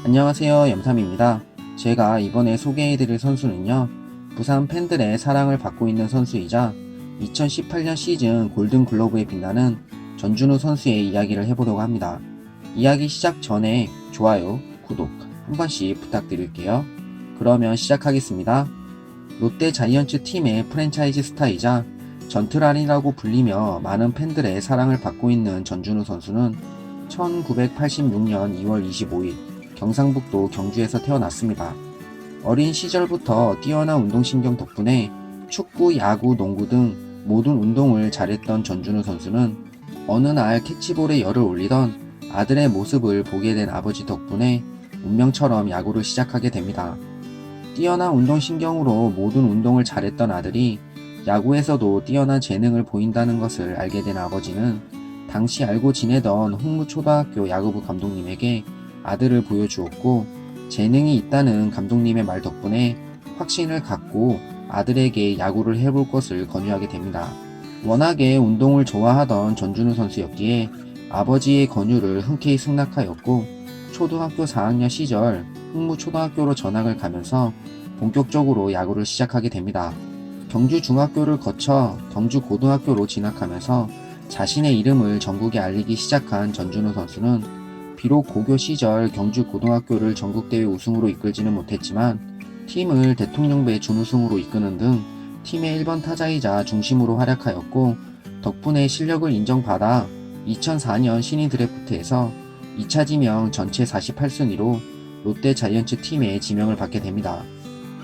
안녕하세요, 염삼입니다. 제가 이번에 소개해드릴 선수는요, 부산 팬들의 사랑을 받고 있는 선수이자 2018년 시즌 골든글러브에 빛나는 전준우 선수의 이야기를 해보려고 합니다. 이야기 시작 전에 좋아요, 구독 한 번씩 부탁드릴게요. 그러면 시작하겠습니다. 롯데 자이언츠 팀의 프랜차이즈 스타이자 전트란이라고 불리며 많은 팬들의 사랑을 받고 있는 전준우 선수는 1986년 2월 25일 경상북도 경주에서 태어났습니다. 어린 시절부터 뛰어난 운동신경 덕분에 축구, 야구, 농구 등 모든 운동을 잘했던 전준우 선수는 어느 날 캐치볼에 열을 올리던 아들의 모습을 보게 된 아버지 덕분에 운명처럼 야구를 시작하게 됩니다. 뛰어난 운동신경으로 모든 운동을 잘했던 아들이 야구에서도 뛰어난 재능을 보인다는 것을 알게 된 아버지는 당시 알고 지내던 홍무초등학교 야구부 감독님에게 아들을 보여주었고, 재능이 있다는 감독님의 말 덕분에 확신을 갖고 아들에게 야구를 해볼 것을 권유하게 됩니다. 워낙에 운동을 좋아하던 전준우 선수였기에 아버지의 권유를 흔쾌히 승낙하였고, 초등학교 4학년 시절 흥무초등학교로 전학을 가면서 본격적으로 야구를 시작하게 됩니다. 경주 중학교를 거쳐 경주 고등학교로 진학하면서 자신의 이름을 전국에 알리기 시작한 전준우 선수는 비록 고교 시절 경주 고등학교를 전국대회 우승으로 이끌지는 못했지만 팀을 대통령배 준우승으로 이끄는 등 팀의 1번 타자이자 중심으로 활약하였고, 덕분에 실력을 인정받아 2004년 신인 드래프트에서 2차 지명 전체 48순위로 롯데 자이언츠 팀에 지명을 받게 됩니다.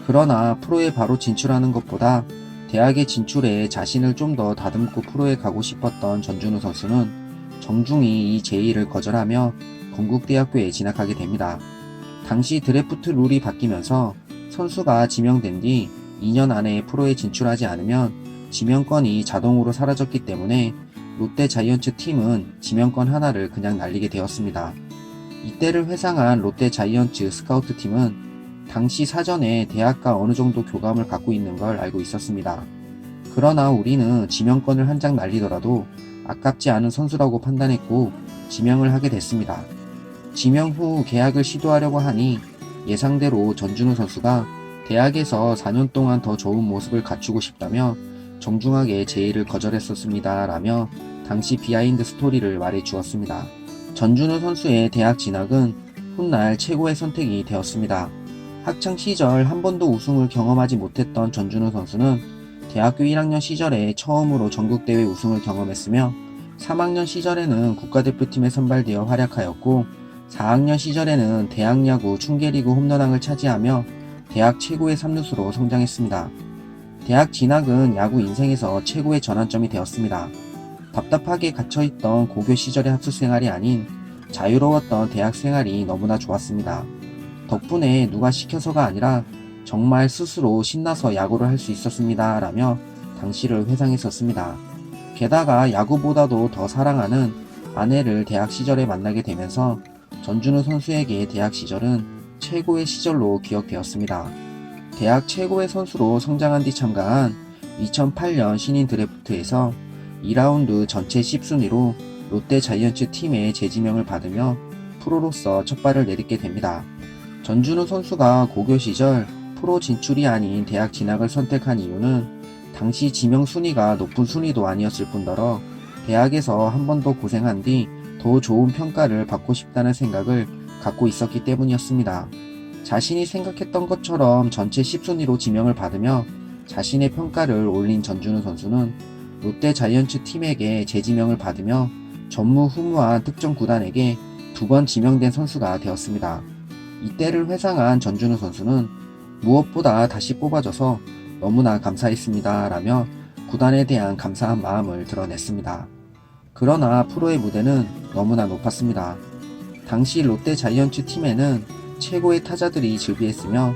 그러나 프로에 바로 진출하는 것보다 대학에 진출해 자신을 좀 더 다듬고 프로에 가고 싶었던 전준우 선수는 정중히 이 제의를 거절하며 건국대학교에 진학하게 됩니다. 당시 드래프트 룰이 바뀌면서 선수가 지명된 뒤 2년 안에 프로에 진출하지 않으면 지명권이 자동으로 사라졌기 때문에 롯데 자이언츠 팀은 지명권 하나를 그냥 날리게 되었습니다. 이때를 회상한 롯데 자이언츠 스카우트 팀은 당시 사전에 대학과 어느 정도 교감을 갖고 있는 걸 알고 있었습니다. 그러나 우리는 지명권을 한 장 날리더라도 아깝지 않은 선수라고 판단했고 지명을 하게 됐습니다. 지명 후 계약을 시도하려고 하니 예상대로 전준우 선수가 대학에서 4년 동안 더 좋은 모습을 갖추고 싶다며 정중하게 제의를 거절했었습니다 라며 당시 비하인드 스토리를 말해 주었습니다. 전준우 선수의 대학 진학은 훗날 최고의 선택이 되었습니다. 학창시절 한 번도 우승을 경험하지 못했던 전준우 선수는 대학교 1학년 시절에 처음으로 전국대회 우승을 경험했으며 3학년 시절에는 국가대표팀에 선발되어 활약하였고, 4학년 시절에는 대학야구 충계리그 홈런왕을 차지하며 대학 최고의 3루수로 성장했습니다. 대학 진학은 야구 인생에서 최고의 전환점이 되었습니다. 답답하게 갇혀있던 고교 시절의 학습 생활이 아닌 자유로웠던 대학 생활이 너무나 좋았습니다. 덕분에 누가 시켜서가 아니라 정말 스스로 신나서 야구를 할 수 있었습니다 라며 당시를 회상했었습니다. 게다가 야구보다도 더 사랑하는 아내를 대학 시절에 만나게 되면서 전준우 선수에게 대학 시절은 최고의 시절로 기억되었습니다. 대학 최고의 선수로 성장한 뒤 참가한 2008년 신인 드래프트에서 2라운드 전체 10순위로 롯데 자이언츠 팀에 재지명을 받으며 프로로서 첫 발을 내딛게 됩니다. 전준우 선수가 고교 시절 프로 진출이 아닌 대학 진학을 선택한 이유는 당시 지명 순위가 높은 순위도 아니었을 뿐더러 대학에서 한 번 더 고생한 뒤 더 좋은 평가를 받고 싶다는 생각을 갖고 있었기 때문이었습니다. 자신이 생각했던 것처럼 전체 10순위로 지명을 받으며 자신의 평가를 올린 전준우 선수는 롯데 자이언츠 팀에게 재지명을 받으며 전무후무한 특정 구단에게 2번 지명된 선수가 되었습니다. 이때를 회상한 전준우 선수는 무엇보다 다시 뽑아줘서 너무나 감사했습니다 라며 구단에 대한 감사한 마음을 드러냈습니다. 그러나 프로의 무대는 너무나 높았습니다. 당시 롯데 자이언츠 팀에는 최고의 타자들이 즐비했으며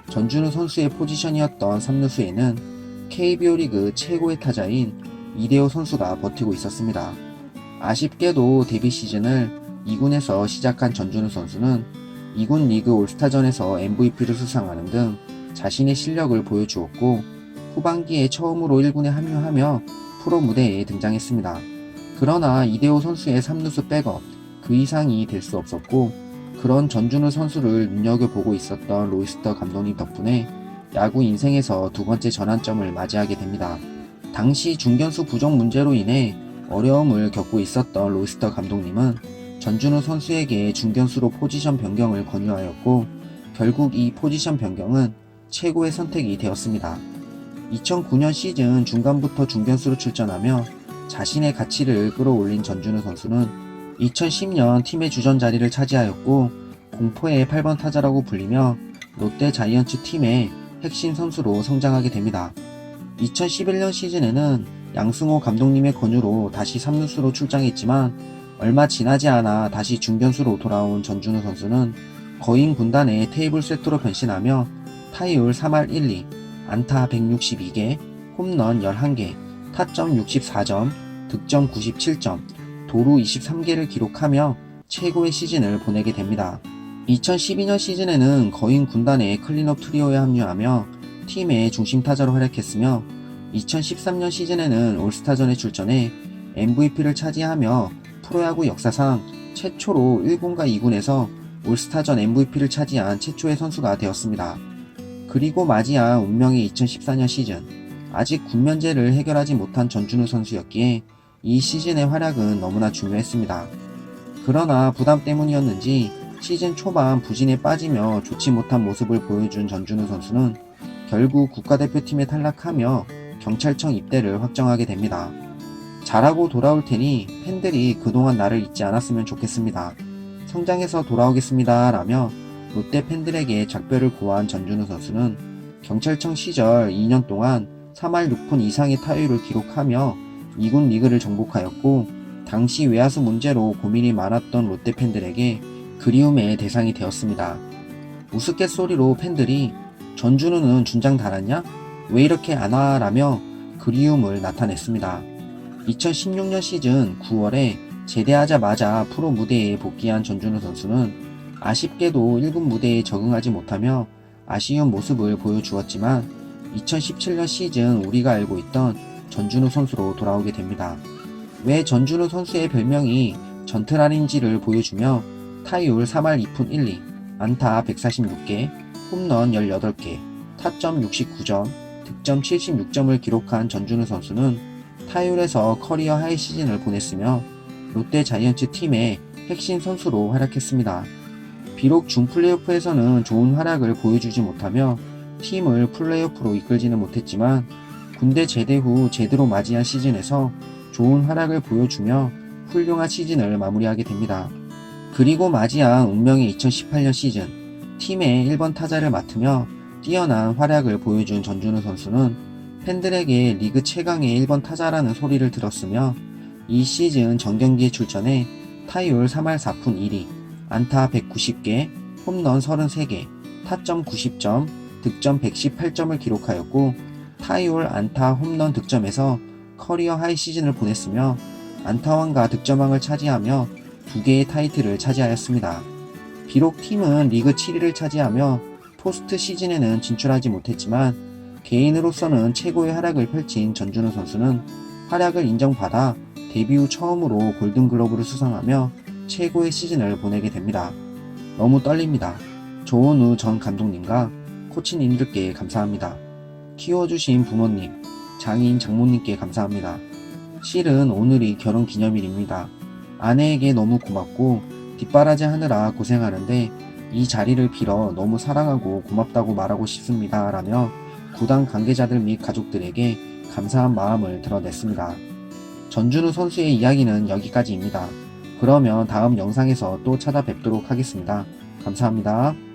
전준우 선수의 포지션이었던 3루수에는 KBO 리그 최고의 타자인 이대호 선수가 버티고 있었습니다. 아쉽게도 데뷔 시즌을 2군에서 시작한 전준우 선수는 2군 리그 올스타전에서 MVP를 수상하는 등 자신의 실력을 보여주었고, 후반기에 처음으로 1군에 합류하며 프로 무대에 등장했습니다. 그러나 이대호 선수의 3루수 백업 그 이상이 될 수 없었고, 그런 전준우 선수를 눈여겨보고 있었던 로이스터 감독님 덕분에 야구 인생에서 두 번째 전환점을 맞이하게 됩니다. 당시 중견수 부족 문제로 인해 어려움을 겪고 있었던 로이스터 감독님은 전준우 선수에게 중견수로 포지션 변경을 권유하였고 결국 이 포지션 변경은 최고의 선택이 되었습니다. 2009년 시즌 중간부터 중견수로 출전하며 자신의 가치를 끌어올린 전준우 선수는 2010년 팀의 주전 자리를 차지하였고 공포의 8번 타자라고 불리며 롯데 자이언츠 팀의 핵심 선수로 성장하게 됩니다. 2011년 시즌에는 양승호 감독님의 권유로 다시 3루수로 출장했지만 얼마 지나지 않아 다시 중견수로 돌아온 전준우 선수는 거인 군단의 테이블 세터로 변신하며 타율 3할 1리, 안타 162개, 홈런 11개, 타점 64점, 득점 97점, 도루 23개를 기록하며 최고의 시즌을 보내게 됩니다. 2012년 시즌에는 거인 군단의 클린업 트리오에 합류하며 팀의 중심 타자로 활약했으며 2013년 시즌에는 올스타전에 출전해 MVP를 차지하며 프로야구 역사상 최초로 1군과 2군에서 올스타전 MVP를 차지한 최초의 선수가 되었습니다. 그리고 맞이한 운명의 2014년 시즌, 아직 군면제를 해결하지 못한 전준우 선수였기에 이 시즌의 활약은 너무나 중요했습니다. 그러나 부담 때문이었는지 시즌 초반 부진에 빠지며 좋지 못한 모습을 보여준 전준우 선수는 결국 국가대표팀에 탈락하며 경찰청 입대를 확정하게 됩니다. 잘하고 돌아올 테니 팬들이 그동안 나를 잊지 않았으면 좋겠습니다. 성장해서 돌아오겠습니다. 라며 롯데 팬들에게 작별을 고한 전준우 선수는 경찰청 시절 2년 동안 3할 6푼 이상의 타율을 기록하며 2군 리그를 정복하였고 당시 외야수 문제로 고민이 많았던 롯데 팬들에게 그리움의 대상이 되었습니다. 우스갯소리로 팬들이 전준우는 준장 달았냐? 왜 이렇게 안 와? 라며 그리움을 나타냈습니다. 2016년 시즌 9월에 제대하자마자 프로 무대에 복귀한 전준우 선수는 아쉽게도 1군 무대에 적응하지 못하며 아쉬운 모습을 보여주었지만 2017년 시즌 우리가 알고 있던 전준우 선수로 돌아오게 됩니다. 왜 전준우 선수의 별명이 전트랄인지를 보여주며 타율 3할 2푼 1리, 안타 146개, 홈런 18개, 타점 69점, 득점 76점을 기록한 전준우 선수는 타율에서 커리어 하이 시즌을 보냈으며 롯데 자이언츠 팀의 핵심 선수로 활약했습니다. 비록 준 플레이오프에서는 좋은 활약을 보여주지 못하며 팀을 플레이오프로 이끌지는 못했지만 군대 제대 후 제대로 맞이한 시즌에서 좋은 활약을 보여주며 훌륭한 시즌을 마무리하게 됩니다. 그리고 맞이한 운명의 2018년 시즌, 팀의 1번 타자를 맡으며 뛰어난 활약을 보여준 전준우 선수는 팬들에게 리그 최강의 1번 타자라는 소리를 들었으며 이 시즌 전경기에 출전해 타율 3할 4푼 1리, 안타 190개, 홈런 33개, 타점 90점, 득점 118점을 기록하였고 타율, 안타, 홈런 득점에서 커리어 하이 시즌을 보냈으며 안타왕과 득점왕을 차지하며 2개의 타이틀을 차지하였습니다. 비록 팀은 리그 7위를 차지하며 포스트 시즌에는 진출하지 못했지만 개인으로서는 최고의 활약을 펼친 전준우 선수는 활약을 인정받아 데뷔 후 처음으로 골든글러브를 수상하며 최고의 시즌을 보내게 됩니다. 너무 떨립니다. 조은우 전 감독님과 코치님들께 감사합니다. 키워주신 부모님, 장인 장모님께 감사합니다. 실은 오늘이 결혼 기념일입니다. 아내에게 너무 고맙고 뒷바라지 하느라 고생하는데 이 자리를 빌어 너무 사랑하고 고맙다고 말하고 싶습니다. 라며 구단 관계자들 및 가족들에게 감사한 마음을 드러냈습니다. 전준우 선수의 이야기는 여기까지입니다. 그러면 다음 영상에서 또 찾아뵙도록 하겠습니다. 감사합니다.